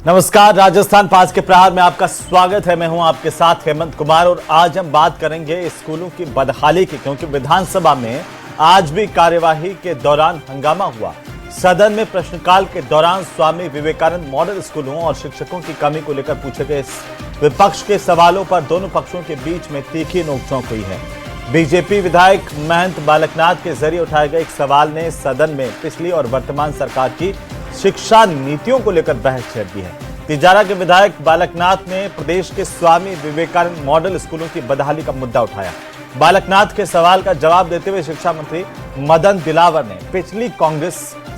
नमस्कार, राजस्थान पास के प्रहार में आपका स्वागत है। मैं हूं आपके साथ हेमंत कुमार और आज हम बात करेंगे स्कूलों की बदहाली की, क्योंकि विधानसभा में आज भी कार्यवाही के दौरान हंगामा हुआ। सदन में प्रश्नकाल के दौरान स्वामी विवेकानंद मॉडल स्कूलों और शिक्षकों की कमी को लेकर पूछे गए विपक्ष के सवालों पर दोनों पक्षों के बीच में तीखी नोकझोंक हुई है। बीजेपी विधायक महंत बालकनाथ के जरिए उठाए गए एक सवाल ने सदन में पिछली और वर्तमान सरकार की शिक्षा नीतियों को लेकर बहस छेड़ दी है। तिजारा के विधायक बालकनाथ ने प्रदेश के स्वामी विवेकानंद मॉडल स्कूलों की बदहाली का मुद्दा उठाया। बालकनाथ के सवाल का जवाब देते हुए शिक्षा मंत्री मदन दिलावर ने पिछली कांग्रेस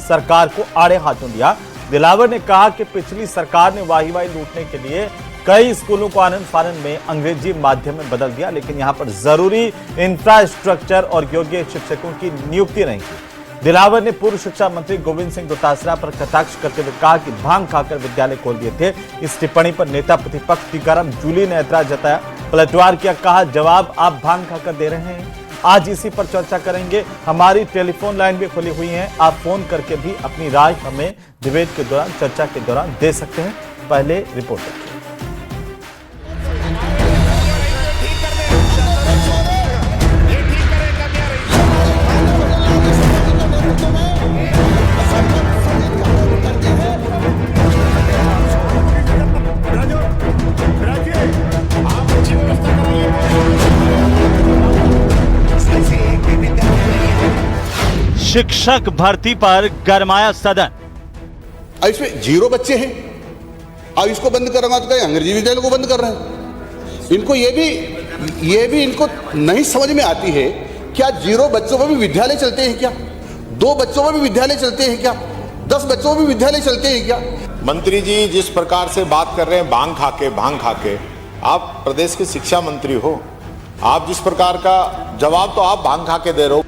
सरकार को आड़े हाथों लिया। दिलावर ने कहा कि पिछली सरकार ने वाही-वाही लूटने के लिए कई स्कूलों को आनंद फानंद में अंग्रेजी माध्यम में बदल दिया, लेकिन यहां पर जरूरी इंफ्रास्ट्रक्चर और योग्य शिक्षकों की नियुक्ति नहीं की। दिलावर ने पूर्व शिक्षा मंत्री गोविंद सिंह डोटासरा पर कटाक्ष करते हुए कहा कि भांग खाकर विद्यालय खोल दिए थे। इस टिप्पणी पर नेता प्रतिपक्ष टीकाराम जूली ने ऐतराज जताया, पलटवार किया, कहा जवाब आप भांग खाकर दे रहे हैं। आज इसी पर चर्चा करेंगे। हमारी टेलीफोन लाइन भी खुली हुई है, आप फोन करके भी अपनी राय हमें डिबेट के दौरान, चर्चा के दौरान दे सकते हैं। पहले रिपोर्ट देखिए। शिक्षक भर्ती पर गरमाया सदन। इसमें 0 बच्चे हैं, अब इसको बंद कर रहा तो कहीं अंग्रेजी विद्यालय को बंद कर रहे हैं। इनको ये भी इनको नहीं समझ में आती है। क्या 0 बच्चों पर भी विद्यालय चलते हैं क्या? 2 बच्चों पर भी विद्यालय चलते हैं क्या? 10 बच्चों पर भी विद्यालय चलते हैं क्या? मंत्री जी जिस प्रकार से बात कर रहे हैं भांग खाके, आप प्रदेश के शिक्षा मंत्री हो, आप जिस प्रकार का जवाब तो आप भांग खाके दे रहे हो।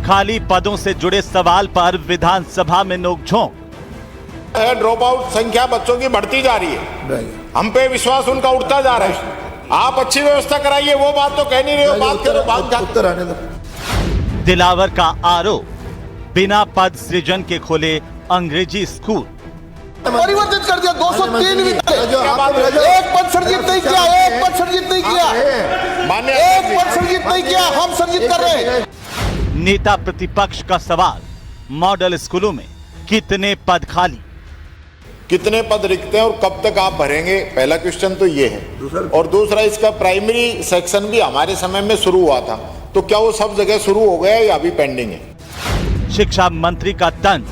खाली पदों से जुड़े सवाल पर विधानसभा में नोकझोंक। ड्रॉप आउट संख्या बच्चों की बढ़ती जा रही है, हम पे विश्वास उनका उठता जा रहा है। आप अच्छी व्यवस्था कराइए, वो बात तो कह नहीं रहे हो, बात करो भांग खाके। दिलावर का आरोप, बिना पद सृजन के खोले अंग्रेजी स्कूल। परिवर्तित कर दिया 203 विद्यालय, एक पद सर्जित नहीं किया, एक पद सर्जित नहीं किया, एक पद सर्जित नहीं किया, हम सर्जित कर रहे हैं। नेता प्रतिपक्ष का सवाल, मॉडल स्कूलों में कितने पद खाली, कितने पद रिक्त हैं और कब तक आप भरेंगे? पहला क्वेश्चन तो ये है। और दूसरा, इसका प्राइमरी सेक्शन भी हमारे समय में शुरू हुआ था, तो क्या वो सब जगह शुरू हो गया या अभी पेंडिंग है? शिक्षा मंत्री का तंज,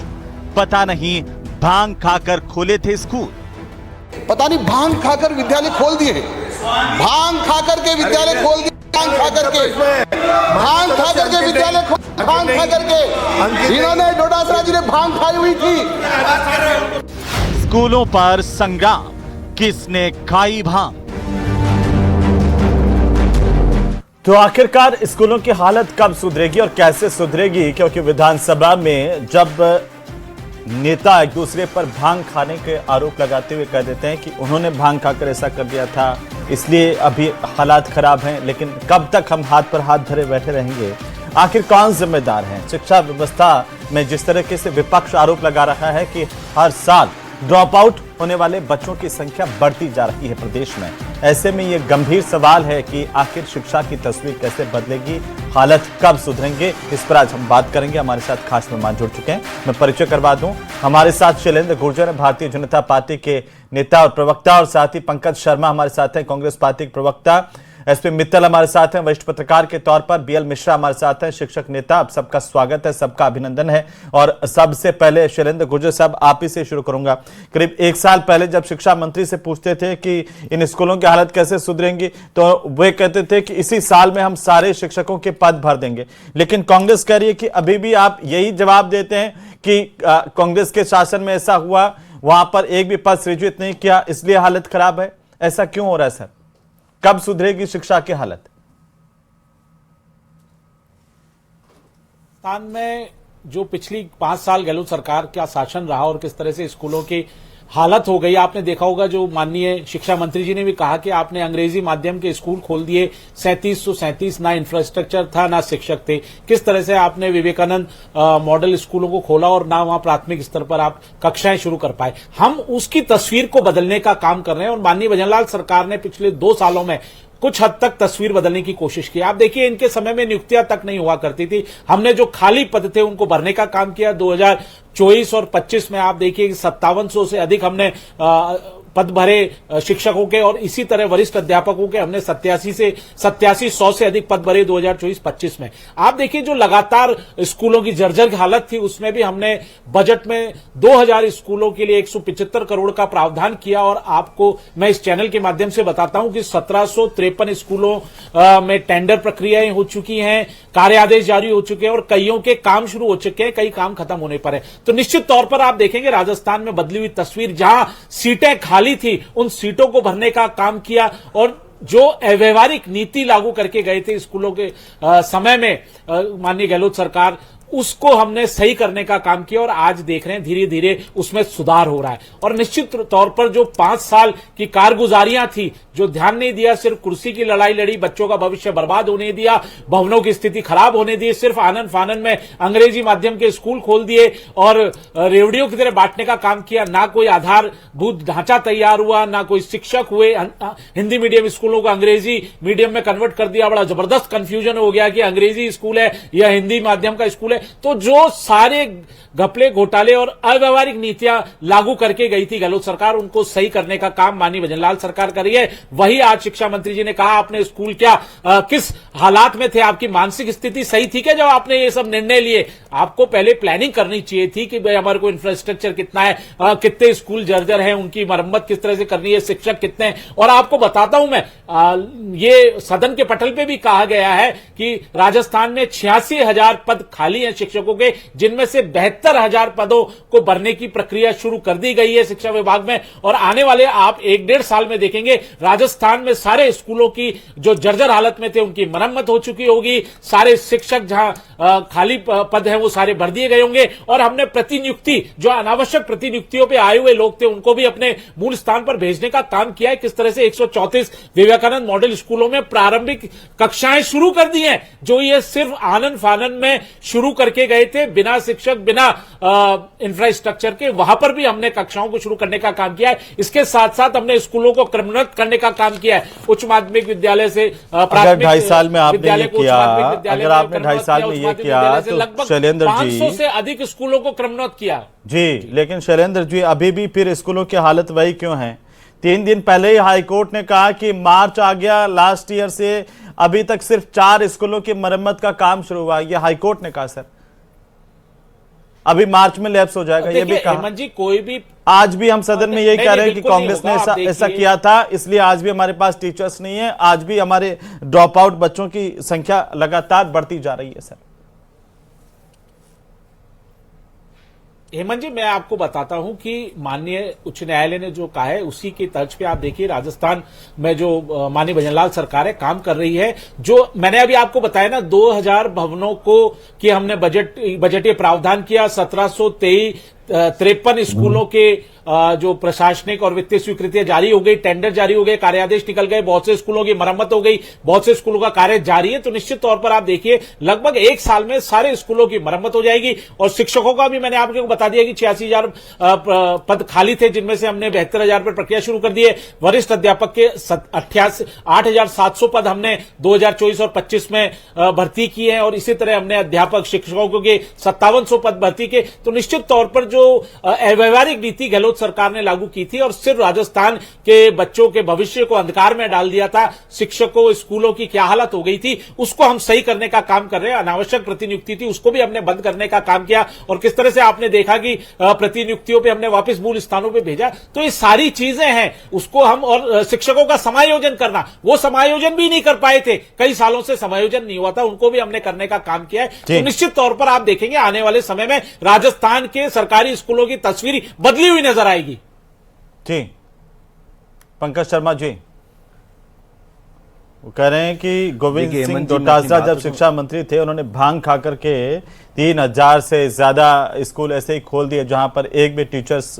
पता नहीं भांग खाकर खोले थे स्कूल। पता नहीं भांग खाकर विद्यालय खोल दिए, भांग खाकर के विद्यालय खोल दिए, भांग खाकर के विद्यालय भांग खाकर के इन्होंने डोटासरा जी ने भांग खाई हुई थी। स्कूलों पर संग्राम, किसने खाई भांग? तो आखिरकार स्कूलों की हालत कब सुधरेगी और कैसे सुधरेगी? क्योंकि विधानसभा में जब नेता एक दूसरे पर भांग खाने के आरोप लगाते हुए कह देते हैं कि उन्होंने भांग खाकर ऐसा कर दिया था, इसलिए अभी हालात खराब हैं, लेकिन कब तक हम हाथ पर हाथ धरे बैठे रहेंगे? आखिर कौन जिम्मेदार है? शिक्षा व्यवस्था में जिस तरीके से विपक्ष आरोप लगा रहा है कि हर साल ड्रॉप आउट होने वाले बच्चों की संख्या बढ़ती जा रही है प्रदेश में, ऐसे में ये गंभीर सवाल है कि आखिर शिक्षा की तस्वीर कैसे बदलेगी, हालत कब सुधरेंगे? इस पर आज हम बात करेंगे। हमारे साथ खास मेहमान जुड़ चुके हैं, मैं परिचय करवा दूं। हमारे साथ शैलेंद्र गुर्जर है, भारतीय जनता पार्टी के नेता और प्रवक्ता, और साथ ही पंकज शर्मा हमारे साथ हैं, कांग्रेस पार्टी के प्रवक्ता। एसपी मित्तल हमारे साथ हैं, वरिष्ठ पत्रकार के तौर पर। बीएल मिश्रा हमारे साथ हैं, शिक्षक नेता। आप सबका स्वागत है, सबका अभिनंदन है। और सबसे पहले शैलेंद्र गुर्जर साहब, आप ही से शुरू करूंगा। करीब 1 साल पहले जब शिक्षा मंत्री से पूछते थे कि इन स्कूलों की हालत कैसे सुधरेंगी, तो वे कहते थे कि इसी साल में हम सारे शिक्षकों के पद भर देंगे। लेकिन कांग्रेस कह रही है कि अभी भी आप यही जवाब देते हैं कि कांग्रेस के शासन में ऐसा हुआ, वहां पर एक भी पद सृजित नहीं किया, इसलिए हालत खराब है। ऐसा क्यों हो रहा है सर? कब सुधरेगी शिक्षा की हालत? में जो पिछली 5 साल गहलोत सरकार का शासन रहा और किस तरह से स्कूलों की हालत हो गई। आपने देखा होगा जो माननीय शिक्षा मंत्री जी ने भी कहा कि आपने अंग्रेजी माध्यम के स्कूल खोल दिए 3737, ना इंफ्रास्ट्रक्चर था ना शिक्षक थे। किस तरह से आपने विवेकानंद मॉडल स्कूलों को खोला और ना वहां प्राथमिक स्तर पर आप कक्षाएं शुरू कर पाए। हम उसकी तस्वीर को बदलने का काम कर रहे हैं और माननीय भजनलाल सरकार ने पिछले 2 सालों में कुछ हद तक तस्वीर बदलने की कोशिश की। आप देखिए इनके समय में नियुक्तियां तक नहीं हुआ करती थी। हमने जो खाली पद थे उनको भरने का काम किया। 2024 और 25 में आप देखिए 5700 से अधिक हमने पद भरे शिक्षकों के और इसी तरह वरिष्ठ अध्यापकों के हमने 8700 से अधिक पद भरे 2024-25 में। आप देखिए जो लगातार स्कूलों की जर्जर हालत थी उसमें भी हमने बजट में 2000 स्कूलों के लिए 175 करोड़ का प्रावधान किया और आपको मैं इस चैनल के माध्यम से बताता हूं कि 1753 स्कूलों में टेंडर प्रक्रियाएं हो चुकी हैं, कार्य आदेश जारी हो चुके हैं और कईयों के काम शुरू हो चुके हैं, कई काम खत्म होने पर है। तो निश्चित तौर पर आप देखेंगे राजस्थान में बदली हुई तस्वीर, जहां सीटें खाली थी उन सीटों को भरने का काम किया और जो अव्यवहारिक नीति लागू करके गए थे स्कूलों के समय में माननीय गहलोत सरकार, उसको हमने सही करने का काम किया और आज देख रहे हैं धीरे धीरे उसमें सुधार हो रहा है। और निश्चित तौर पर जो 5 साल की कारगुजारियां थी, जो ध्यान नहीं दिया, सिर्फ कुर्सी की लड़ाई लड़ी, बच्चों का भविष्य बर्बाद होने दिया, भवनों की स्थिति खराब होने दी, सिर्फ आनन फानन में अंग्रेजी माध्यम के स्कूल खोल दिए और रेवड़ियों की तरह बांटने का काम किया। ना कोई आधारभूत ढांचा तैयार हुआ, ना कोई शिक्षक हुए। हिंदी मीडियम स्कूलों को अंग्रेजी मीडियम में कन्वर्ट कर दिया। बड़ा जबरदस्त कंफ्यूजन हो गया कि अंग्रेजी स्कूल है या हिंदी माध्यम का स्कूल है। तो जो सारे घपले घोटाले और अव्यवहारिक नीतियां लागू करके गई थी गहलोत सरकार, उनको सही करने का काम माननीय भजनलाल सरकार कर रही है। वही आज शिक्षा मंत्री जी ने कहा, आपने स्कूल क्या किस हालात में थे, आपकी मानसिक स्थिति सही थी क्या जब आपने ये सब निर्णय लिए? आपको पहले प्लानिंग करनी चाहिए थी कि भाई हमारे को इंफ्रास्ट्रक्चर कितना है, कितने स्कूल जर्जर हैं, उनकी मरम्मत किस तरह से करनी है, शिक्षक कितने हैं। और आपको बताता हूं मैं, ये सदन के पटल पे भी कहा गया है कि राजस्थान में 86,000 पद खाली हैं शिक्षकों के, जिनमें से 72,000 पदों को भरने की प्रक्रिया शुरू कर दी गई है शिक्षा विभाग में। और आने वाले आप 1-1.5 साल में देखेंगे राजस्थान में सारे स्कूलों की जो जर्जर हालत में थे उनकी मरम्मत हो चुकी होगी। सारे शिक्षक जहां खाली पद हैं वो सारे भर दिए गए होंगे और हमने प्रतिनियुक्ति, जो अनावश्यक प्रतिनियुक्तियों पे आए हुए लोग थे, उनको भी अपने मूल स्थान पर भेजने का काम किया है। किस तरह से 134 विवेकानंद मॉडल स्कूलों में प्रारंभिक कक्षाएं शुरू कर दी हैं, जो ये सिर्फ आनन फानन में शुरू करके गए थे, बिना शिक्षक, बिना इंफ्रास्ट्रक्चर के। वहां पर भी हमने कक्षाओं को शुरू करने का काम किया है। इसके साथ साथ हमने स्कूलों को क्रमबद्ध करने का काम किया है। उच्च माध्यमिक विद्यालय से अगर 2.5 साल में आपने ये किया, अगर आपने 2.5 साल में ये किया तो शैलेंद्र जी 500 से अधिक स्कूलों को क्रमबद्ध किया जी। लेकिन शैलेंद्र जी, अभी भी फिर स्कूलों की हालत वही क्यों है? 3 दिन पहले ही हाईकोर्ट ने कहा कि मार्च आ गया लास्ट ईयर से अभी तक सिर्फ 4 स्कूलों की मरम्मत का काम शुरू हुआ। यह हाईकोर्ट ने कहा सर, अभी मार्च में लैप्स हो जाएगा, ये भी कहा। हेमंत जी, कोई भी आज भी हम सदन में यही कह रहे हैं कि कांग्रेस ने ऐसा किया था, इसलिए आज भी हमारे पास टीचर्स नहीं है, आज भी हमारे ड्रॉप आउट बच्चों की संख्या लगातार बढ़ती जा रही है सर। हेमंत जी, मैं आपको बताता हूं कि माननीय उच्च न्यायालय ने जो कहा है उसी की तर्ज पे आप देखिए राजस्थान में जो माननीय भजनलाल सरकार है काम कर रही है। जो मैंने अभी आपको बताया ना, 2000 भवनों को कि हमने बजटीय प्रावधान किया, 1753 स्कूलों के जो प्रशासनिक और वित्तीय स्वीकृतियां जारी हो गई, टेंडर जारी हो गए, कार्य आदेश निकल गए, बहुत से स्कूलों की मरम्मत हो गई, बहुत से स्कूलों का कार्य जारी है। तो निश्चित तौर पर आप देखिए लगभग 1 साल में सारे स्कूलों की मरम्मत हो जाएगी। और शिक्षकों का भी मैंने आपको बता दिया कि 86,000 पद खाली थे, जिनमें से हमने 72,000 पर प्रक्रिया शुरू कर दी है। वरिष्ठ अध्यापक के 8,700 पद हमने 2024 और 25 में भर्ती किए हैं और इसी तरह हमने अध्यापक शिक्षकों के 5700 पद भर्ती किए। तो निश्चित तौर पर जो अव्यवहारिक नीति गहलोत सरकार ने लागू की थी और सिर्फ राजस्थान के बच्चों के भविष्य को अंधकार में डाल दिया था, शिक्षकों, स्कूलों की क्या हालत हो गई थी, उसको हम सही करने का काम कर रहे हैं। अनावश्यक प्रतिनियुक्ति थी, उसको भी हमने बंद करने का काम किया और किस तरह से आपने देखा कि प्रतिनियुक्तियों पे हमने वापस मूल स्थानों पे भेजा। तो ये सारी चीजें हैं, उसको हम, और शिक्षकों का समायोजन करना, वो समायोजन भी नहीं कर पाए थे, कई सालों से समायोजन नहीं हुआ था, उनको भी हमने करने का काम किया है। तो निश्चित तौर पर आप देखेंगे आने वाले समय में राजस्थान के सरकारी स्कूलों की तस्वीर बदली हुई नजर आएगी। जी, पंकज शर्मा जी। वो कह रहे हैं कि गोविंद देखिए, सिंह हेमंत जी, मैं डोटासरा अपनी जब बातों शिक्षा मंत्री थे उन्होंने भांग खा करके 3000 से ज्यादा स्कूल ऐसे ही खोल दिए जहां पर एक भी टीचर्स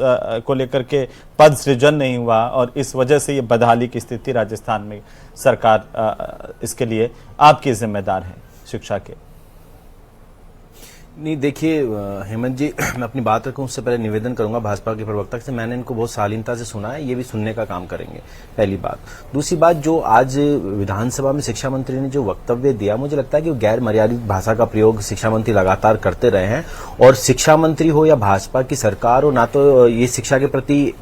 को लेकर के पद सृजन नहीं हुआ, और इस वजह से ये बदहाली की स्थिति राजस्थान में सरकार इसके लिए आपकी जिम्मेदार है शिक्षा के। नहीं, देखिए हेमंत जी, मैं अपनी बात रखूं उससे पहले निवेदन करूंगा भाजपा के प्रवक्ता से, मैंने इनको बहुत शालीनता से सुना है, ये भी सुनने का काम करेंगे, पहली बात। दूसरी बात, जो आज विधानसभा में शिक्षा मंत्री ने जो वक्तव्य दिया, मुझे लगता है कि वो गैर मर्यादित भाषा का प्रयोग शिक्षा मंत्री लगातार करते रहे हैं, और शिक्षा मंत्री हो या भाजपा की सरकार हो, ना तो ये शिक्षा के प्रति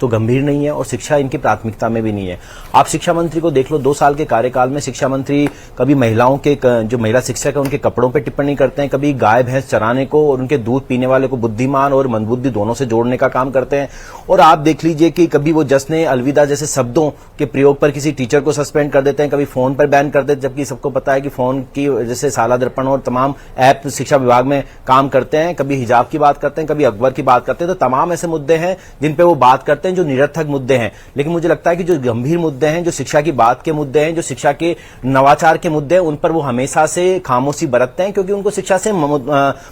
तो गंभीर नहीं है और शिक्षा इनकी प्राथमिकता में भी नहीं है। आप शिक्षा मंत्री को देख लो, 2 साल के कार्यकाल में शिक्षा मंत्री कभी महिलाओं के, जो महिला शिक्षक है उनके कपड़ों पर टिप्पणी करते हैं, कभी गाय भैंस चराने को और उनके दूध पीने वाले को बुद्धिमान और मंदबुद्धि दोनों से जोड़ने का काम करते हैं। और आप देख लीजिए कि कभी वो जश्न अलविदा जैसे शब्दों के प्रयोग पर किसी टीचर को सस्पेंड कर देते हैं, कभी फोन पर बैन कर देते हैं, जबकि सबको पता है कि फोन की जैसे साला दर्पण और तमाम ऐप शिक्षा विभाग में काम करते हैं। कभी हिजाब की बात करते हैं, कभी अकबर की बात करते हैं। तो तमाम ऐसे मुद्दे हैं जिन पे वो बात करते हैं जो निरर्थक मुद्दे हैं। लेकिन मुझे लगता है कि जो गंभीर मुद्दे हैं, जो शिक्षा की बात के मुद्दे हैं, जो शिक्षा के नवाचार के मुद्दे हैं, उन पर वो हमेशा से खामोशी बरतते हैं, क्योंकि उनको शिक्षा से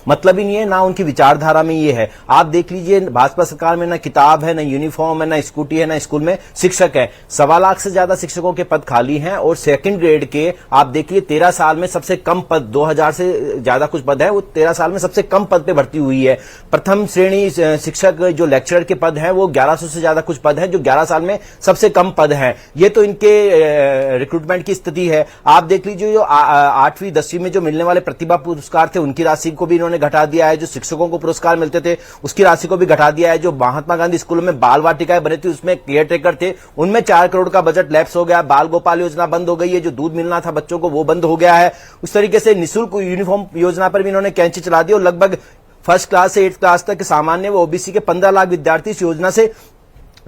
मतलब ही नहीं है, ना उनकी विचारधारा में ये है। आप देख लीजिए, भाजपा सरकार में ना किताब है, ना यूनिफॉर्म है, ना स्कूटी है, ना स्कूल में शिक्षक है। 1.25 लाख से ज्यादा शिक्षकों के पद खाली हैं, और सेकंड ग्रेड के आप देखिए 13 साल में सबसे कम पद, 2000 से ज्यादा कुछ पद है, वो 13 साल में सबसे कम पद पे भर्ती हुई है। प्रथम श्रेणी शिक्षक जो लेक्चरर के पद हैं वो 1100 से ज्यादा कुछ पद है, जो 11 साल में सबसे कम पद है। ये तो इनके रिक्रूटमेंट की स्थिति है। आप देख लीजिए, जो 8वीं 10वीं में जो मिलने वाले प्रतिभा पुरस्कार थे उनकी राशि को भी इन्होंने घटा दिया है। जो शिक्षकों को पुरस्कार मिलते थे उसकी राशि को भी घटा दिया है। जो महात्मा गांधी स्कूलों में बाल वाटिकाएं बनी थी उसमें केयर टेकर थे, उनमें 4 करोड़ का बजट लैप्स हो गया। बाल गोपाल योजना बंद हो गई है, जो दूध मिलना था बच्चों को वो बंद हो गया है। उस तरीके से निःशुल्क यूनिफॉर्म योजना पर भी इन्होंने कैंची चला दी, और लगभग 1st क्लास से 8th क्लास तक के सामान्य व ओबीसी के 15 लाख विद्यार्थी इस योजना से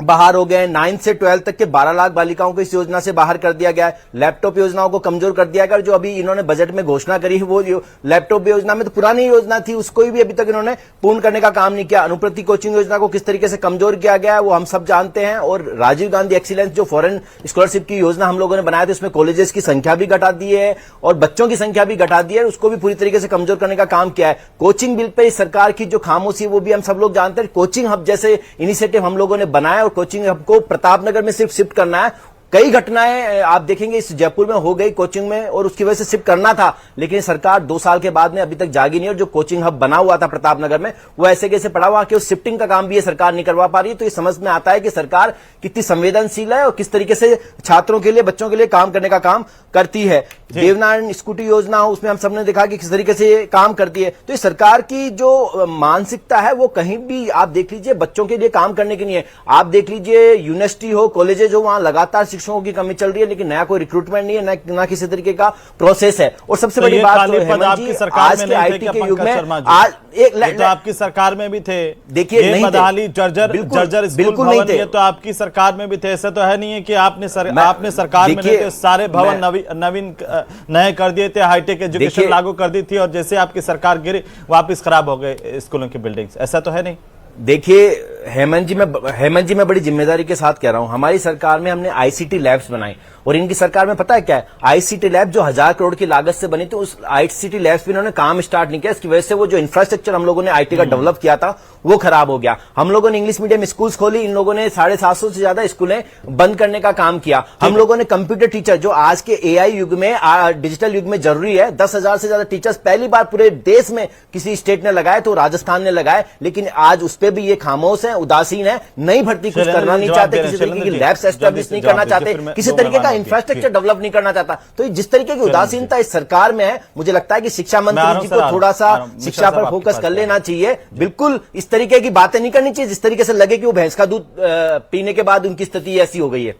बाहर हो गए। 9 से 12 तक के 12 लाख बालिकाओं को इस योजना से बाहर कर दिया गया है। लैपटॉप योजनाओं को कमजोर कर दिया गया। जो अभी इन्होंने बजट में घोषणा करी है वो लैपटॉप योजना में तो पुरानी योजना थी, उसको भी अभी तक इन्होंने पूर्ण करने का काम नहीं किया। अनुप्रति कोचिंग योजना को किस तरीके से कमजोर किया गया है वो हम सब जानते हैं। और राजीव गांधी एक्सीलेंस जो फॉरेन स्कॉलरशिप की योजना हम लोगों ने बनाया था, उसमें कॉलेजेस की संख्या भी घटा दी है और बच्चों की संख्या भी घटा दी है, उसको भी पूरी तरीके से कमजोर करने का काम किया है। कोचिंग बिल पे सरकार की जो खामोशी वो भी हम सब लोग जानते हैं। कोचिंग हब जैसे इनिशिएटिव हम लोगों ने बनाया और कोचिंग हब को प्रतापनगर में सिर्फ शिफ्ट करना है। कई घटनाएं आप देखेंगे इस जयपुर में हो गई कोचिंग में, और उसकी वजह से शिफ्ट करना था, लेकिन सरकार 2 साल के बाद में अभी तक जागी नहीं। और जो कोचिंग हब बना हुआ था प्रतापनगर में वो ऐसे कैसे पड़ा हुआ कि उस शिफ्टिंग का काम भी ये सरकार नहीं करवा पा रही है। तो ये समझ में आता है कि सरकार कितनी संवेदनशील है और किस तरीके से छात्रों के लिए, बच्चों के लिए काम करने का काम करती है। देवनारायण स्कूटी योजना हो, उसमें हम सबने देखा कि किस तरीके से ये काम करती है। तो ये सरकार की जो मानसिकता है वो कहीं भी आप देख लीजिए बच्चों के लिए काम करने की नहीं है। आप देख लीजिए यूनिवर्सिटी हो, कॉलेजेज हो, वहां लगातार शिक्षकों की कमी चल रही है, लेकिन नया कोई रिक्रूटमेंट नहीं है, ना किसी तरीके का प्रोसेस है। और सबसे बड़ी बात तो हेमंत जी, आज के आईटी के युग में आज एक तो आपकी सरकार में भी थे। देखिए नहीं बदहाली जर्जर स्कूल भवन, ये तो आपकी सरकार में भी थे। ऐसा तो है नहीं है कि आपने सरकार में नहीं थे, सारे भवन नवीन नए कर दिए थे, हाईटेक एजुकेशन लागू कर दी थी, और जैसे आपकी सरकार गिरी वापस खराब हो गए स्कूलों की बिल्डिंग्स। ऐसा तो है नहीं। देखिए हेमंत जी मैं बड़ी जिम्मेदारी के साथ कह रहा हूं, हमारी सरकार में हमने आईसीटी लैब्स बनाई, और इनकी सरकार में पता है क्या है, आईसीटी लैब जो 1000 करोड़ की लागत से बनी थी, उस आईसीटी लैब्स पे इन्होंने काम स्टार्ट नहीं किया। इसकी वजह से वो जो इंफ्रास्ट्रक्चर हम लोगों ने आईटी का डेवलप किया था वो खराब हो गया। हम लोगों ने इंग्लिश मीडियम स्कूल्स खोली, इन लोगों ने 750 से ज्यादा स्कूलें बंद करने का काम किया। हम लोगों ने कंप्यूटर टीचर जो आज के एआई युग में, डिजिटल युग में जरूरी है, 10,000 से ज्यादा टीचर्स पहली बार पूरे देश में किसी स्टेट ने लगाए तो राजस्थान ने लगाए, लेकिन आज उस पर भी ये खामोश है, उदासीन है, नई भर्ती कुछ करना नहीं चाहते, किसी तरीके की लैब्स एस्टेब्लिश नहीं करना चाहते, किसी तरीके का इंफ्रास्ट्रक्चर डेवलप नहीं करना चाहता। तो जिस तरीके की उदासीनता इस सरकार में है, मुझे लगता है कि शिक्षा मंत्री जी को थोड़ा सा शिक्षा पर फोकस कर लेना चाहिए। बिल्कुल इस तरीके की बातें नहीं करनी चाहिए जिस तरीके से लगे कि वो भैंस का दूध पीने के बाद उनकी स्थिति ऐसी हो गई है।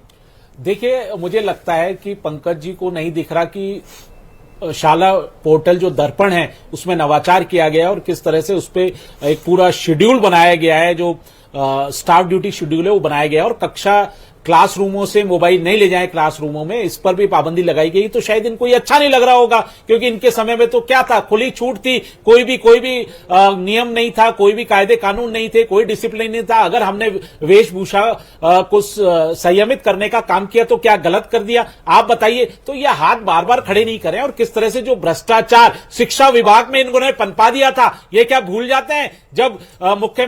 देखिए मुझे लगता है कि पंकज जी को नहीं दिख रहा कि शाला पोर्टल जो दर्पण है उसमें नवाचार किया गया और किस तरह से उस पर एक पूरा शेड्यूल बनाया गया है, जो स्टाफ ड्यूटी शेड्यूल है वो बनाया गया है, और कक्षा क्लासरूमों से मोबाइल नहीं ले जाएं क्लासरूमों में, इस पर भी पाबंदी लगाई गई। तो शायद इनको ये अच्छा नहीं लग रहा होगा, क्योंकि इनके समय में तो क्या था, खुली छूट थी, कोई भी नियम नहीं था, कोई भी कायदे कानून नहीं थे, कोई डिसिप्लिन नहीं था। अगर हमने वेशभूषा को संयमित करने का काम किया तो क्या गलत कर दिया, आप बताइए। तो ये हाथ बार बार खड़े नहीं करें। और किस तरह से जो भ्रष्टाचार शिक्षा विभाग में इन्होंने पनपा दिया था, ये क्या भूल जाते हैं जब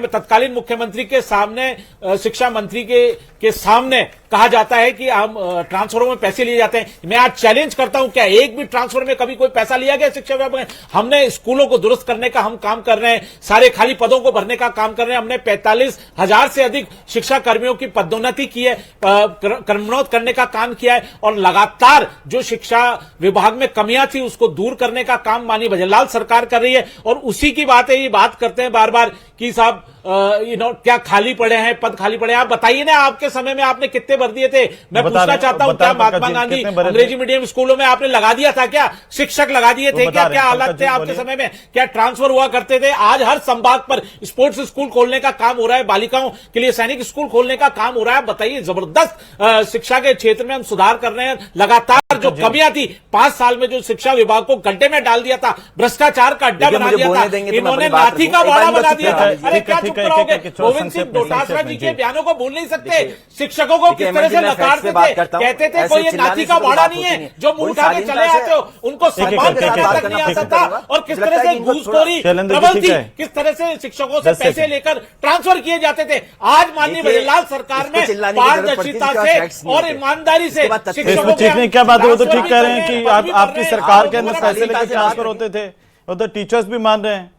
तत्कालीन मुख्यमंत्री के सामने, शिक्षा मंत्री के सामने कहा जाता है कि हम ट्रांसफरों में पैसे लिए जाते हैं। मैं आज चैलेंज करता हूं, क्या एक भी ट्रांसफर में कभी कोई पैसा लिया गया शिक्षा विभाग में? हमने स्कूलों को दुरुस्त करने का हम काम कर रहे हैं, सारे खाली पदों को भरने का काम कर रहे हैं। हमने 45,000 से अधिक शिक्षा कर्मियों की पदोन्नति की है, क्रमोन्नत करने का काम किया है, और लगातार जो शिक्षा विभाग में कमियां थी उसको दूर करने का काम माननीय भजनलाल सरकार कर रही है। और उसी की बात है, ये बात करते हैं बार बार कि साहब क्या खाली पड़े हैं, पद खाली पड़े हैं। आप बताइए ना, आपके समय में आपने कितने भर दिए थे? मैं पूछना चाहता हूं, क्या महात्मा गांधी अंग्रेजी मीडियम स्कूलों में आपने लगा दिया था? क्या शिक्षक लगा दिए थे? क्या हालत थे आपके समय में? क्या ट्रांसफर हुआ करते थे? आज हर संभाग पर स्पोर्ट्स स्कूल खोलने का काम हो रहा है, बालिकाओं के लिए सैनिक स्कूल खोलने का काम हो रहा है। बताइए, जबरदस्त शिक्षा के क्षेत्र में हम सुधार कर रहे हैं। लगातार जो कमियां थी 5 साल में, जो शिक्षा विभाग को गड्ढे में डाल दिया था, भ्रष्टाचार का अड्डा बना दिया था, इन्होंने नाथी का बाड़ा बना दिया था। अरे क्या चुप रहोगे? गोविंद सिंह डोटासरा जी के बयानों को भूल नहीं सकते। शिक्षकों को किस तरह से नकारते थे, कहते थे कोई ये नाथी का बाड़ा नहीं है, जो मुंह उठा के चले आते हो उनको सम्मान करना तक नहीं आता था। और किस तरह से घूसखोरी प्रबल थी, किस तरह से शिक्षकों से पैसे लेकर ट्रांसफर किए जाते थे। आज माननीय भजनलाल सरकार में पारदर्शिता से और ईमानदारी से शिक्षकों को क्या बात है, वो तो ठीक कह रहे हैं कि आपकी सरकार के अंदर पैसे लेकर ट्रांसफर होते थे, वो तो टीचर्स भी मान रहे हैं।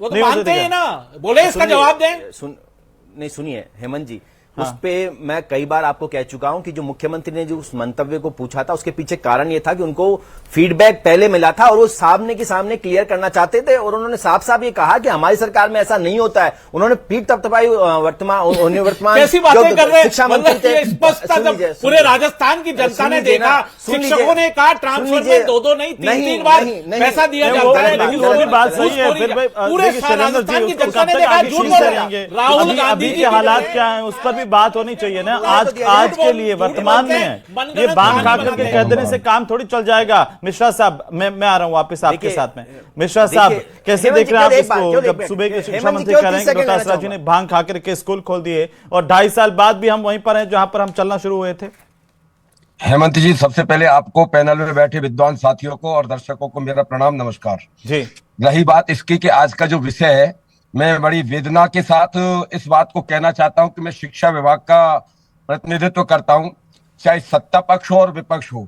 वो तो मानते हैं ना, बोले इसका जवाब दें। सुनिए हेमंत जी, उस पे मैं कई बार आपको कह चुका हूं कि जो मुख्यमंत्री ने जो उस मंतव्य को पूछा था, उसके पीछे कारण ये था कि उनको फीडबैक पहले मिला था और वो सामने के सामने क्लियर करना चाहते थे। और उन्होंने साफ साफ ये कहा कि हमारी सरकार में ऐसा नहीं होता है। उन्होंने पीठ तपतपाई वर्तमान कैसी बातें कर रहे हैं, मतलब पूरे राजस्थान की जनता ने देखा, शिक्षकों ने कहा ट्रांसफर में 2 नहीं 3 बार पैसा दिया जाता है। बात सही है, फिर पूरे राजस्थान की जनता ने देखा, झूठ बोल रहे हैं। राहुल गांधी के हालात क्या है उस पर भी बात होनी चाहिए ना। आज के लिए वर्तमान में है, ये बांध खा करके कह देने से काम थोड़ी चल जाएगा। मिश्रा साहब, मैं आ रहा हूं वापस आपके साथ में। मिश्रा साहब, कैसे देख रहे हैं आप इसको, जब सुबह के शिक्षा मंत्री कह रहे हैं कि डोटासरा जी ने भांग खा करके स्कूल खोल दिए और 2.5 साल बाद भी हम वहीं पर हैं जहां पर हम चलना शुरू हुए थे? हेमंत जी, सबसे पहले आपको, पैनल में बैठे विद्वान साथियों को और दर्शकों को मेरा प्रणाम, नमस्कार जी। रही बात इसकी कि आज का जो विषय है, मैं बड़ी वेदना के साथ इस बात को कहना चाहता हूं कि मैं शिक्षा विभाग का प्रतिनिधित्व करता हूं, चाहे सत्ता पक्ष हो और विपक्ष हो।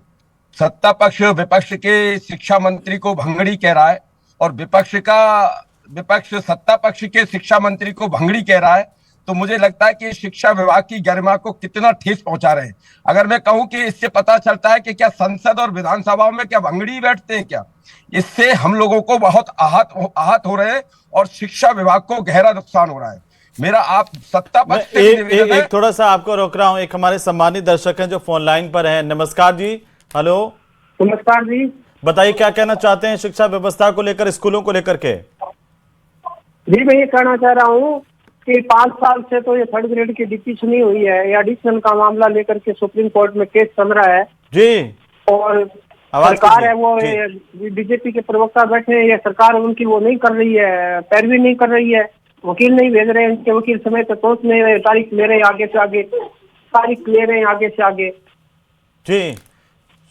सत्ता पक्ष विपक्ष के शिक्षा मंत्री को भंगड़ी कह रहा है और विपक्ष सत्ता पक्ष के शिक्षा मंत्री को भंगड़ी कह रहा है। तो मुझे लगता है कि शिक्षा विभाग की गरिमा को कितना ठेस पहुंचा रहे हैं। अगर मैं कहूं कि इससे पता चलता है कि क्या संसद और विधानसभा में क्या भंगड़ी बैठते हैं क्या, इससे हम लोगों को बहुत आहत हो रहे हैं और शिक्षा विभाग को गहरा नुकसान हो रहा है। मेरा आप सत्ता पक्ष से एक थोड़ा सा आपको रोक रहा हूं, एक हमारे सम्मानित दर्शक हैं जो फोन लाइन पर हैं। नमस्कार जी। हेलो, नमस्कार जी, बताइए क्या कहना चाहते हैं शिक्षा व्यवस्था को लेकर, स्कूलों को लेकर के? जी मैं ये कहना चाह रहा हूँ कि 5 साल से तो ये 3rd ग्रेड की डिप्टी सुनी हुई है, या एडिशन का मामला लेकर के सुप्रीम कोर्ट में केस चल रहा है जी। और सरकार है वो बीजेपी के प्रवक्ता बैठे हैं, ये सरकार उनकी वो नहीं कर रही है, पैरवी नहीं कर रही है, वकील नहीं भेज रहे हैं, उनके वकील समय पर पहुंच नहीं रहे, तारीख ले रहे हैं आगे से आगे, तारीख ले रहे हैं आगे से आगे जी।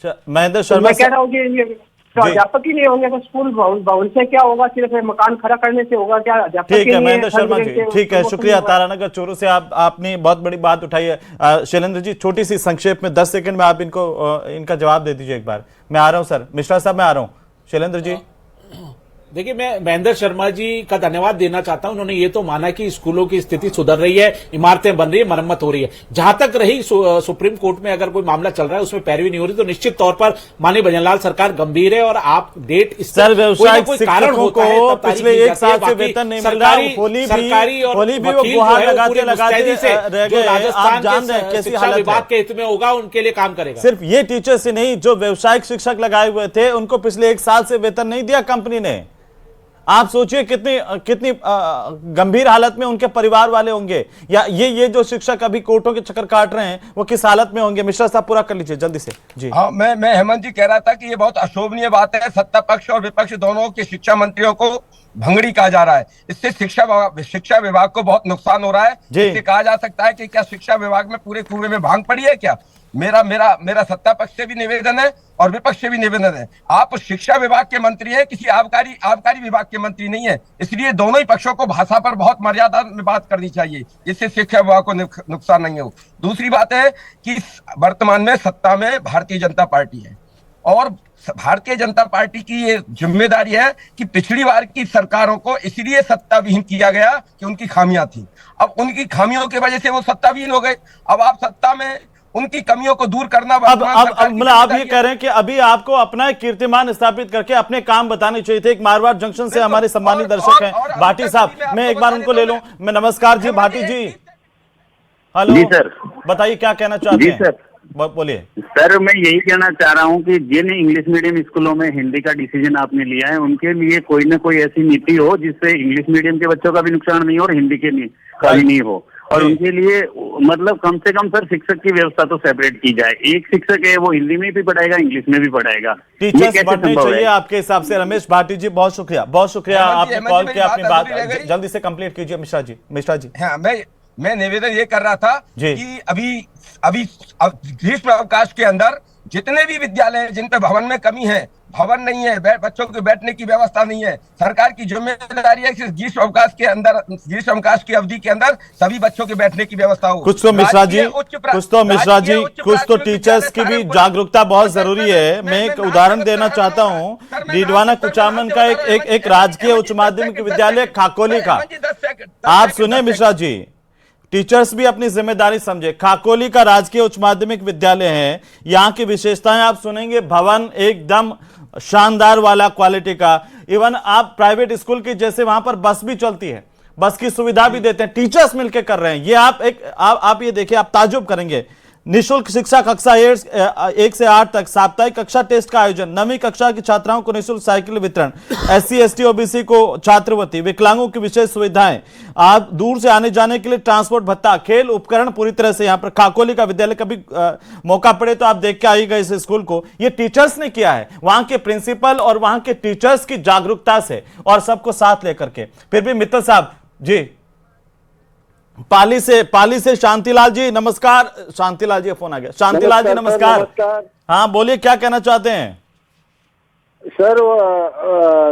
महेंद्र शर्मा, मैं कह रहा हूँ कि अध्यापक ही नहीं होंगे तो स्कूल भवन से क्या होगा? सिर्फ मकान खड़ा करने से होगा क्या? अध्यापक ठीक है महेंद्र शर्मा जी, ठीक है, शुक्रिया। तारानगर चूरू से आपने बहुत बड़ी बात उठाई है। शैलेंद्र जी, छोटी सी संक्षेप में 10 सेकंड में आप इनका जवाब दे दीजिए एक बार। मैं आ रहा हूं सर, मिश्रा साहब मैं आ रहा हूं। शैलेंद्र जी, देखिए, मैं महेंद्र शर्मा जी का धन्यवाद देना चाहता हूं। उन्होंने ये तो माना कि स्कूलों की स्थिति सुधर रही है, इमारतें बन रही है, मरम्मत हो रही है। जहां तक रही सुप्रीम कोर्ट में अगर कोई मामला चल रहा है उसमें पैरवी नहीं हो रही, तो निश्चित तौर पर माननीय भजनलाल सरकार गंभीर है। और आप डेट सर, व्यवसायिक शिक्षकों को पिछले 1 साल से वेतन नहीं मिल रहा, होली भी वो गुहार लगाते रह गए। आप जान रहे हैं कैसी हालत विभाग के हित में होगा, उनके लिए काम करेगा। सिर्फ ये टीचर से नहीं, जो व्यवसायिक शिक्षक लगाए हुए थे उनको पिछले 1 साल से वेतन नहीं दिया कंपनी ने। आप सोचिए कितनी कितनी गंभीर हालत में उनके परिवार वाले होंगे, या ये जो शिक्षक अभी कोर्टों के चक्कर काट रहे हैं वो किस हालत में होंगे। मिश्रा साहब पूरा कर लीजिए जल्दी से जी। हाँ, मैं हेमंत जी कह रहा था कि ये बहुत अशोभनीय बात है, सत्ता पक्ष और विपक्ष दोनों के शिक्षा मंत्रियों को भंगड़ी कहा जा रहा है। इससे शिक्षा विभाग को बहुत नुकसान हो रहा है। इससे कहा जा सकता है कि क्या शिक्षा विभाग में पूरे कुएं में भांग पड़ी है क्या। मेरा सत्ता पक्ष से भी निवेदन है और विपक्ष से भी निवेदन है, आप शिक्षा विभाग के मंत्री हैं, किसी आबकारी विभाग के मंत्री नहीं है, इसलिए दोनों ही पक्षों को भाषा पर बहुत मर्यादा में बात करनी चाहिए, जिससे शिक्षा विभाग को नुकसान नहीं हो। दूसरी बात है कि वर्तमान में सत्ता में भारतीय जनता पार्टी है और भारतीय जनता पार्टी की ये जिम्मेदारी है कि पिछली बार की सरकारों को इसलिए सत्ता विहीन किया गया कि उनकी खामियां थी। अब उनकी खामियों की वजह से वो सत्ता विहीन हो गए। अब आप सत्ता में उनकी कमियों को दूर करना, अब मतलब आप ये कह रहे हैं कि अभी आपको अपना कीर्तिमान स्थापित करके अपने काम बताने चाहिए थे। एक मारवाड़ जंक्शन से हमारे सम्मानित दर्शक हैं भाटी साहब, मैं एक बार उनको ले लूं। मैं नमस्कार जी भाटी जी, हेलो जी सर, बताइए क्या कहना चाहते हैं। सर बोलिए सर। मैं यही कहना चाह रहा हूं कि जिन इंग्लिश मीडियम स्कूलों में हिंदी का डिसीजन आपने लिया है उनके लिए कोई ना कोई ऐसी नीति हो जिससे इंग्लिश मीडियम के बच्चों का भी नुकसान नहीं हो और हिंदी के का भी नहीं हो, और उनके लिए मतलब कम से कम सर शिक्षक की व्यवस्था तो सेपरेट की जाए। एक शिक्षक है वो हिंदी में भी पढ़ाएगा, इंग्लिश में भी पढ़ाएगा। टीचर्स बढ़ने चाहिए आपके हिसाब से। रमेश भाटी जी बहुत शुक्रिया आपने कॉल किया, अपनी बात जल्दी से कंप्लीट कीजिए। मिश्रा जी हाँ, मैं निवेदन ये कर रहा था कि अभी ग्रीष्म अवकाश के अंदर जितने भी विद्यालय हैं जिन पे भवन में कमी है, भवन नहीं है, बच्चों के बैठने की व्यवस्था नहीं है, सरकार की जिम्मेदारी है कि ग्रीष्म अवकाश की अवधि के अंदर सभी बच्चों के बैठने की व्यवस्था हो। कुछ तो मिश्रा जी कुछ तो टीचर्स की भी जागरूकता बहुत जरूरी है। मैं एक उदाहरण देना चाहता हूँ, डीडवाना कुचामन का एक राजकीय उच्च माध्यमिक विद्यालय खाकोली का, आप सुने मिश्रा जी, टीचर्स भी अपनी जिम्मेदारी समझे। खाकोली का राजकीय उच्च माध्यमिक विद्यालय है, यहाँ की विशेषताएं आप सुनेंगे, भवन एकदम शानदार वाला क्वालिटी का। इवन आप प्राइवेट स्कूल की जैसे वहां पर बस भी चलती है, बस की सुविधा भी देते हैं, टीचर्स मिलकर कर रहे हैं। ये आप ये देखिए, आप ताज्जुब करेंगे। निःशुल्क शिक्षा कक्षा 1 से 8 तक, साप्ताहिक कक्षा टेस्ट का आयोजन, 9वीं कक्षा की छात्राओं को निःशुल्क साइकिल वितरण, SC ST OBC को छात्रवृत्ति, विकलांगों की विशेष सुविधाएं, आप दूर से आने जाने के लिए ट्रांसपोर्ट भत्ता, खेल उपकरण पूरी तरह से यहाँ पर। खाकोली का विद्यालय, कभी मौका पड़े तो आप देख के आइएगा इस स्कूल को। ये टीचर्स ने किया है, वहां के प्रिंसिपल और वहां के टीचर्स की जागरूकता से और सबको साथ लेकर के। फिर भी मित्तल साहब जी, पाली से शांतिलाल जी नमस्कार। शांतिलाल जी फोन आ गया। शांतिलाल जी नमस्कार। हाँ बोलिए, क्या कहना चाहते हैं सर।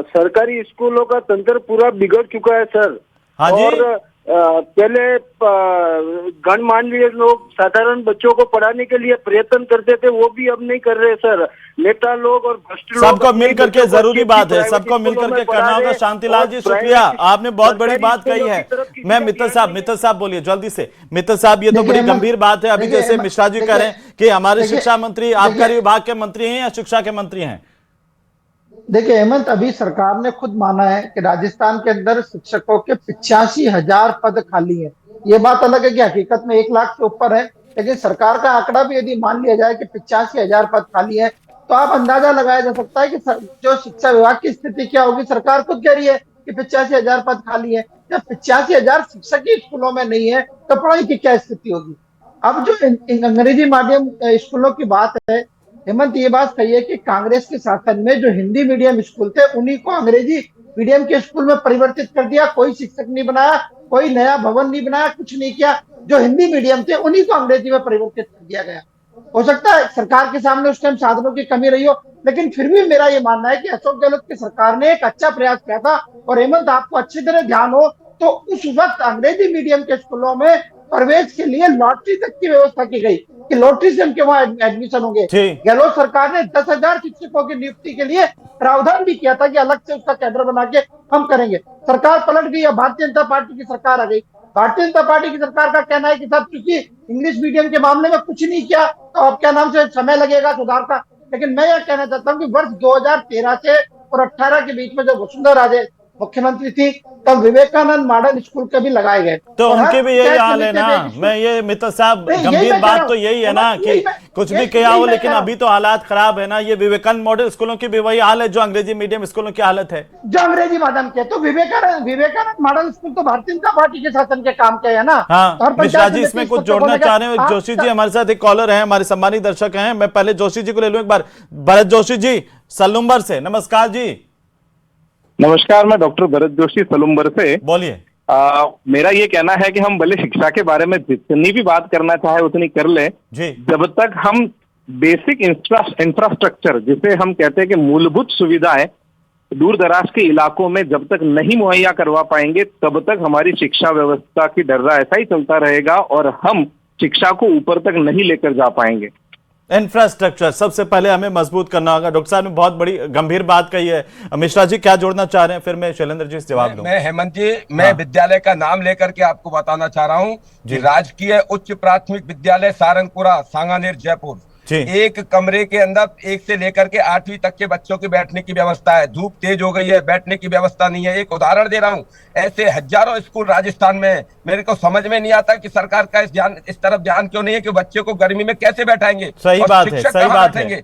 सरकारी स्कूलों का तंत्र पूरा बिगड़ चुका है सर। हाँ जी। और पहले गणमान्य लोग साधारण बच्चों को पढ़ाने के लिए प्रयत्न करते थे, वो भी अब नहीं कर रहे सर। नेता लोग और भ्रष्ट लोग सबको मिलकर के जरूरी बात है, सबको मिलकर के करना होगा। शांतिलाल जी शुक्रिया, आपने बहुत बड़ी बात कही है। मैं मित्तल साहब बोलिए जल्दी से। मित्तल साहब, ये तो बड़ी गंभीर बात है। अभी जैसे मिश्रा जी कह रहे हैं कि हमारे शिक्षा मंत्री आबकारी विभाग के मंत्री हैं या शिक्षा के मंत्री हैं। देखिए हेमंत, अभी सरकार ने खुद माना है कि राजस्थान के अंदर शिक्षकों के 85,000 पद खाली हैं। ये बात अलग है कि हकीकत में 1 लाख से ऊपर है, लेकिन सरकार का आंकड़ा भी यदि मान लिया जाए कि 85,000 पद खाली है, तो आप अंदाजा लगाया जा सकता है कि जो शिक्षा विभाग की स्थिति क्या होगी। सरकार खुद कह रही है कि 85,000 पद खाली है। जब 85,000 शिक्षक ही स्कूलों में नहीं है तो पढ़ाई की क्या स्थिति होगी। अब जो अंग्रेजी माध्यम स्कूलों की बात है हेमंत, ये बात सही है कि कांग्रेस के शासन में जो हिंदी मीडियम स्कूल थे उन्हीं को अंग्रेजी मीडियम के स्कूल में परिवर्तित कर दिया। कोई शिक्षक नहीं बनाया, कोई नया भवन नहीं बनाया, कुछ नहीं किया। जो हिंदी मीडियम थे उन्हीं को अंग्रेजी में परिवर्तित कर दिया गया। हो सकता है सरकार के सामने उस टाइम साधनों की कमी रही हो, लेकिन फिर भी मेरा ये मानना है कि अशोक गहलोत की सरकार ने एक अच्छा प्रयास किया था। और हेमंत, आपको अच्छी तरह ध्यान हो तो उस वक्त अंग्रेजी मीडियम के स्कूलों में प्रवेश के लिए लॉटरी तक की व्यवस्था की गई कि लॉटरी से उनके वहां एडमिशन होंगे। गहलोत सरकार ने 10,000 शिक्षकों की नियुक्ति के लिए प्रावधान भी किया था कि अलग से उसका कैडर बना के हम करेंगे। सरकार पलट गई, भारतीय जनता पार्टी की सरकार आ गई। भारतीय जनता पार्टी की सरकार का कहना है कि साहब चूंकि इंग्लिश मीडियम के मामले में कुछ नहीं किया तो अब क्या नाम से समय लगेगा सुधार का। लेकिन मैं यह कहना चाहता हूँ कि वर्ष 2013 से और 18 के बीच में जो मुख्यमंत्री थी तब विवेकानंद मॉडल स्कूल के भी लगाए गए। तो उनके भी यही हाल है ना। मैं ये मित्तल साहब, गंभीर बात तो यही है ना कि कुछ भी किया हो, लेकिन अभी तो हालात खराब है ना। ये विवेकानंद मॉडल स्कूलों की भी वही हाल है जो अंग्रेजी मीडियम स्कूलों की हालत है, जो अंग्रेजी माध्यम के। तो विवेकानंद मॉडल स्कूल तो भारतीय जनता पार्टी के शासन के काम के है ना। हाँ, मिश्रा जी इसमें कुछ जोड़ना चाह रहे हो? जोशी जी हमारे साथ एक कॉलर है, हमारे सम्मानित दर्शक हैं। मैं पहले जोशी जी को ले लूं एक बार। भरत जोशी जी सलूम्बर से, नमस्कार जी। नमस्कार, मैं डॉक्टर भरत जोशी सलूम्बर से। बोलिए। मेरा ये कहना है कि हम भले शिक्षा के बारे में जितनी भी बात करना चाहे उतनी कर लें, जब तक हम बेसिक इंफ्रास्ट्रक्चर, जिसे हम कहते हैं कि मूलभूत सुविधाएं दूर दराज के इलाकों में जब तक नहीं मुहैया करवा पाएंगे, तब तक हमारी शिक्षा व्यवस्था की डर्रा ऐसा ही चलता रहेगा और हम शिक्षा को ऊपर तक नहीं लेकर जा पाएंगे। इंफ्रास्ट्रक्चर सबसे पहले हमें मजबूत करना होगा। डॉक्टर साहब ने बहुत बड़ी गंभीर बात कही है। मिश्रा जी क्या जोड़ना चाह रहे हैं? फिर मैं शैलेंद्र जी से जवाब दूं। मैं हेमंत जी, मैं विद्यालय का नाम लेकर के आपको बताना चाह रहा हूं कि राजकीय उच्च प्राथमिक विद्यालय सारंगपुरा, सांगानेर, जयपुर। एक कमरे के अंदर 1 से लेकर के 8वीं तक के बच्चों की बैठने की व्यवस्था है। धूप तेज हो गई है, बैठने की व्यवस्था नहीं है। एक उदाहरण दे रहा हूं, ऐसे हजारों स्कूल राजस्थान में। मेरे को समझ में नहीं आता कि सरकार का इस तरफ ध्यान क्यों नहीं है कि बच्चों को गर्मी में कैसे बैठाएंगे। सही बात है, सही बात है।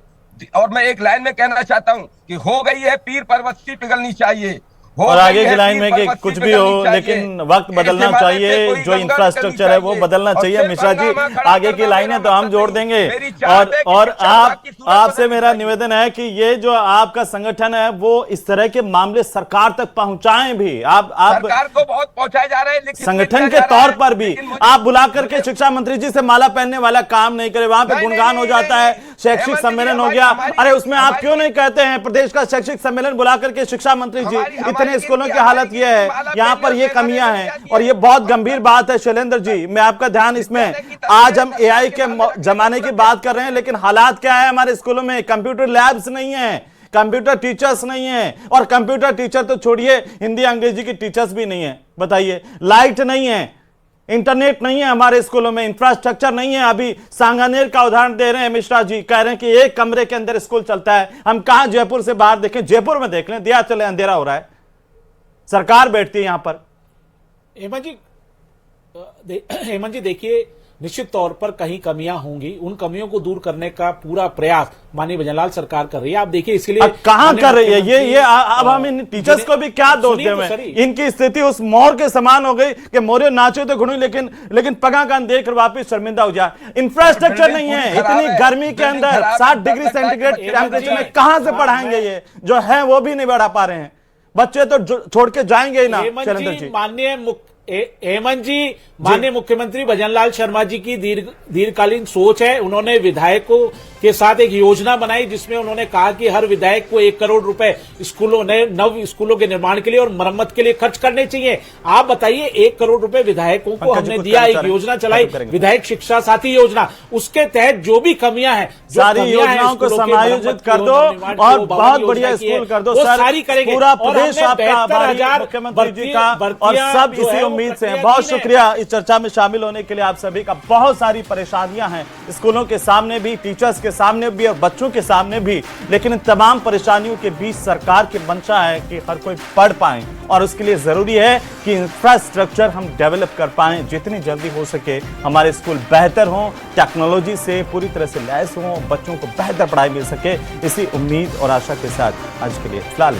और मैं एक लाइन में कहना चाहता हूं कि हो गई है पीर पर्वत पिघलनी चाहिए। और आगे की लाइन में कि कुछ भी हो, लेकिन वक्त बदलना चाहिए, जो इंफ्रास्ट्रक्चर है वो बदलना चाहिए। मिश्रा जी आगे की लाइनें तो हम जोड़ देंगे। और आपसे मेरा निवेदन है कि ये जो आपका संगठन है वो इस तरह के मामले सरकार तक पहुंचाएं भी। आप सरकार को बहुत पहुंचाए जा रहे हैं, संगठन के तौर पर भी आप बुला करके शिक्षा मंत्री जी से माला पहनने वाला काम नहीं करे। वहां पे गुणगान हो जाता है, शैक्षिक सम्मेलन हो गया, अरे उसमें आप क्यों नहीं कहते हैं प्रदेश का शैक्षिक सम्मेलन बुला करके शिक्षा मंत्री जी? इतने स्कूलों की हालत यह है, यहाँ पर ये कमियां हैं और ये बहुत गंभीर बात है। शैलेंद्र जी मैं आपका ध्यान इसमें, आज हम एआई के जमाने की बात कर रहे हैं, लेकिन हालात क्या है हमारे स्कूलों में? कंप्यूटर लैब्स नहीं है, कंप्यूटर टीचर्स नहीं है, और कंप्यूटर टीचर तो छोड़िए, हिंदी अंग्रेजी की टीचर्स भी नहीं है। बताइए, लाइट नहीं है, इंटरनेट नहीं है हमारे स्कूलों में, इंफ्रास्ट्रक्चर नहीं है। अभी सांगानेर का उदाहरण दे रहे हैं मिश्रा जी, कह रहे हैं कि एक कमरे के अंदर स्कूल चलता है। हम कहां जयपुर से बाहर देखें, जयपुर में देख लें, दिया चले अंधेरा हो रहा है, सरकार बैठती है यहां पर। हेमंत जी देखिए, निश्चित तौर पर कहीं कमियां होंगी, उन कमियों को दूर करने का पूरा प्रयास माननीय भजनलाल सरकार कर रही है। आप देखिए इसलिए कहां कर रही है ये अब हम इन टीचर्स को भी क्या दोष दें? इनकी स्थिति उस मोर के समान हो गई कि मोरे नाचे तो घुड़ू, लेकिन पगा कान देख वापिस शर्मिंदा हो जाए। इंफ्रास्ट्रक्चर नहीं है, इतनी गर्मी के अंदर 60 डिग्री सेंटीग्रेड टेम्परेचर में कहां से पढ़ाएंगे? ये जो है वो भी नहीं बढ़ा पा रहे हैं, बच्चे तो छोड़ के जाएंगे ही ना। शैलेंद्र जी हेमंत जी, माननीय मुख्यमंत्री भजनलाल शर्मा जी की दीर्घकालीन सोच है। उन्होंने विधायकों के साथ एक योजना बनाई जिसमें उन्होंने कहा कि हर विधायक को 1 करोड़ रुपए स्कूलों ने नव स्कूलों के निर्माण के लिए और मरम्मत के लिए खर्च करने चाहिए। आप बताइए, 1 करोड़ रुपए विधायकों को हमने दिया, एक योजना चलाई, विधायक शिक्षा साथी योजना। उसके तहत जो भी कमियां हैं, सारी योजनाओं को समायोजित कर दो और बहुत बढ़िया स्कूल कर दो सर, सारी करेंगे। पूरा प्रदेश आपका आभारी मुख्यमंत्री जी का, और सब इसी उम्मीद से हैं। बहुत शुक्रिया इस चर्चा में शामिल होने के लिए आप सभी का। बहुत सारी परेशानियां हैं स्कूलों के सामने भी, टीचर्स के सामने भी और बच्चों के सामने भी, लेकिन इन तमाम परेशानियों के बीच सरकार की मंशा है कि हर कोई पढ़ पाए, और उसके लिए जरूरी है कि इंफ्रास्ट्रक्चर हम डेवलप कर पाएं। जितनी जल्दी हो सके हमारे स्कूल बेहतर हों, टेक्नोलॉजी से पूरी तरह से लैस हों, बच्चों को बेहतर पढ़ाई मिल सके। इसी उम्मीद और आशा के साथ आज के लिए फिलहाल